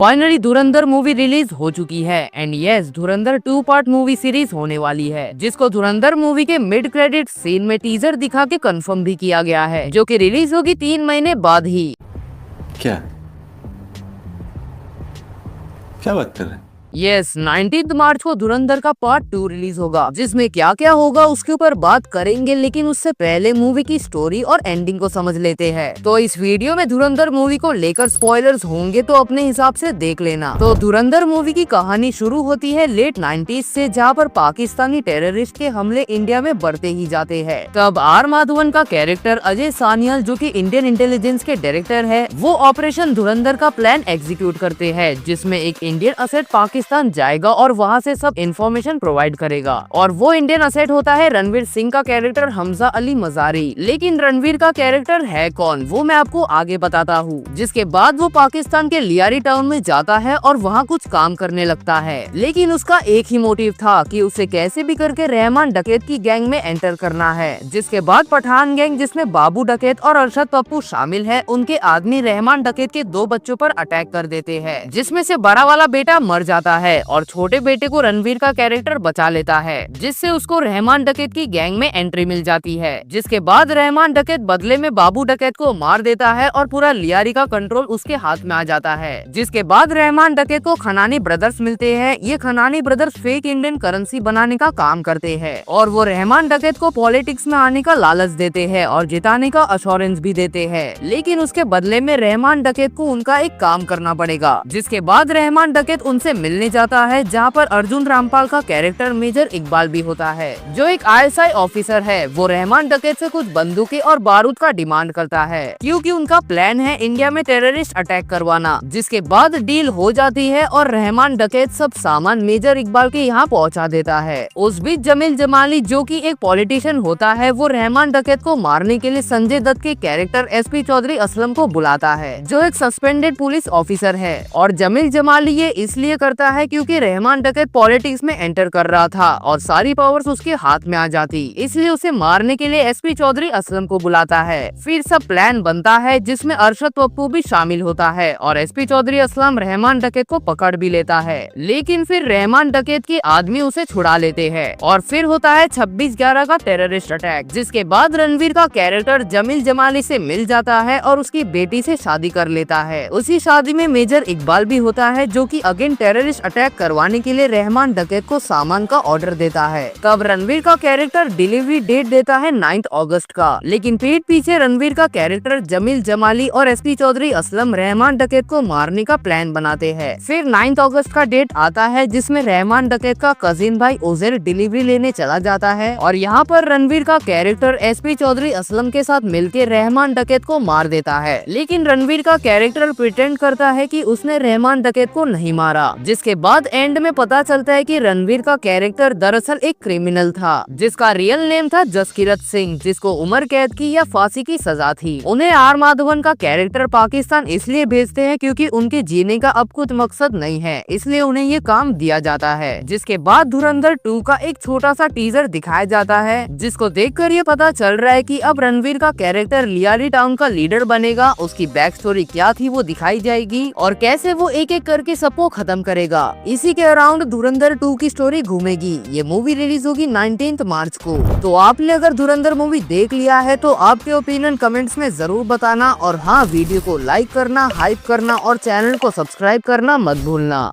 Finally धुरंधर movie release हो चुकी है and yes Dhurandhar 2 part movie series होने वाली है, जिसको धुरंधर मूवी के मिड क्रेडिट सीन में टीजर दिखा के कंफर्म भी किया गया है, जो कि रिलीज होगी 3 महीने बाद ही। क्या क्या बात कर रहे हैं? यस 19 मार्च को धुरंधर का पार्ट 2 रिलीज होगा, जिसमें क्या क्या होगा उसके ऊपर बात करेंगे, लेकिन उससे पहले मूवी की स्टोरी और एंडिंग को समझ लेते हैं। तो इस वीडियो में धुरंधर मूवी को लेकर स्पॉयलर्स होंगे, तो अपने हिसाब से देख लेना। तो धुरंधर मूवी की कहानी शुरू होती है लेट 90s से, जहाँ पर पाकिस्तानी टेररिस्ट के हमले इंडिया में बढ़ते ही जाते हैं। तब आर माधवन का कैरेक्टर अजय सानियाल, जो कि इंडियन इंटेलिजेंस के डायरेक्टर है, वो ऑपरेशन धुरंधर का प्लान एग्जीक्यूट करते हैं, जिसमें एक इंडियन असेट पाकिस्तान जाएगा और वहां से सब इंफॉर्मेशन प्रोवाइड करेगा। और वो इंडियन असेट होता है रणवीर सिंह का कैरेक्टर हमजा अली मजारी। लेकिन रणवीर का कैरेक्टर है कौन, वो मैं आपको आगे बताता हूँ। जिसके बाद वो पाकिस्तान के लियारी टाउन में जाता है और वहाँ कुछ काम करने लगता है, लेकिन उसका एक ही मोटिव था कि उसे कैसे भी करके रहमान डकैत की गैंग में एंटर करना है। जिसके बाद पठान गैंग, जिसमें बाबू डकैत और अरशद पप्पू शामिल है, उनके आदमी रहमान डकैत के 2 बच्चों पर अटैक कर देते हैं, जिसमें से बड़ा वाला बेटा मर जाता है और छोटे बेटे को रणवीर का कैरेक्टर बचा लेता है, जिससे उसको रहमान डकैत की गैंग में एंट्री मिल जाती है। जिसके बाद रहमान डकैत बदले में बाबू डकैत को मार देता है और पूरा लियारी का कंट्रोल उसके हाथ में आ जाता है। जिसके बाद रहमान डकैत को खनानी ब्रदर्स मिलते हैं। ये खनानी ब्रदर्स फेक इंडियन करेंसी बनाने का काम करते हैं और वो रहमान डकैत को पॉलिटिक्स में आने का लालच देते हैं और जिताने का अश्योरेंस भी देते हैं, लेकिन उसके बदले में रहमान डकैत को उनका एक काम करना पड़ेगा। जिसके बाद रहमान डकैत उनसे मिलने जाता है, जहाँ पर अर्जुन रामपाल का कैरेक्टर मेजर इकबाल भी होता है, जो एक ISI ऑफिसर है। वो रहमान डकैत से कुछ बंदूकें और बारूद का डिमांड करता है, क्योंकि उनका प्लान है इंडिया में टेररिस्ट अटैक करवाना। जिसके बाद डील हो जाती है और रहमान डकैत सब सामान मेजर इकबाल के यहाँ पहुँचा देता है। उस बीच जमील जमाली, जो कि एक पॉलिटिशियन होता है, वो रहमान डकैत को मारने के लिए संजय दत्त के कैरेक्टर SP चौधरी असलम को बुलाता है, जो एक सस्पेंडेड पुलिस ऑफिसर है। और जमील जमाली ये इसलिए करता है क्योंकि रहमान डकैत पॉलिटिक्स में एंटर कर रहा था और सारी पावर्स उसके हाथ में आ जाती, इसलिए उसे मारने के लिए SP चौधरी असलम को बुलाता है। फिर सब प्लान बनता है, जिसमें अरशद पप्पू भी शामिल होता है और SP चौधरी असलम रहमान डकैत को पकड़ भी लेता है, लेकिन फिर रहमान डकैत के आदमी उसे छुड़ा लेते हैं और फिर होता है 26/11 का टेररिस्ट अटैक। जिसके बाद रणवीर का कैरेक्टर जमील जमाली से मिल जाता है और उसकी बेटी से शादी कर लेता है। उसी शादी में मेजर इकबाल भी होता है, जो कि अगेन टेररिस्ट अटैक करवाने के लिए रहमान डकैत को सामान का ऑर्डर देता है। तब रणवीर का कैरेक्टर डिलीवरी डेट देता है 9 अगस्त का, लेकिन पीठ पीछे रणवीर का कैरेक्टर जमील जमाली और SP चौधरी असलम रहमान डकैत को मारने का प्लान बनाते हैं। फिर 9 अगस्त का डेट आता है, जिसमें रहमान डकैत का कजिन भाई उजैर डिलीवरी लेने चला जाता है और यहाँ पर रणवीर का कैरेक्टर SP चौधरी असलम के साथ मिलकर रहमान डकैत को मार देता है। लेकिन रणवीर का कैरेक्टर प्रिटेंड करता है कि उसने रहमान डकैत को नहीं मारा। जिसके बाद एंड में पता चलता है कि रणवीर का कैरेक्टर दरअसल एक क्रिमिनल था, जिसका रियल नेम था जसकीरत सिंह, जिसको उम्र कैद की या फांसी की सजा थी। उन्हें आर माधवन का कैरेक्टर पाकिस्तान इसलिए भेजते हैं क्योंकि उनके जीने का अब कुछ मकसद नहीं है, इसलिए उन्हें ये काम दिया जाता है। जिसके बाद धुरंधर 2 का एक छोटा सा टीजर दिखाया जाता है, जिसको देखकर ये पता चल रहा है कि अब रणवीर का कैरेक्टर लियारी टाउन का लीडर बनेगा। उसकी बैक स्टोरी क्या थी वो दिखाई जाएगी और कैसे वो एक एक करके सबको खत्म करेगा। इसी के अराउंड धुरंधर 2 की स्टोरी घूमेगी। ये मूवी रिलीज होगी 19 मार्च को। तो आपने अगर धुरंधर मूवी देख लिया है तो आपके ओपिनियन कमेंट्स में जरूर बताना, और हाँ वीडियो को लाइक करना, हाइप करना और चैनल को सब्सक्राइब करना मत भूलना।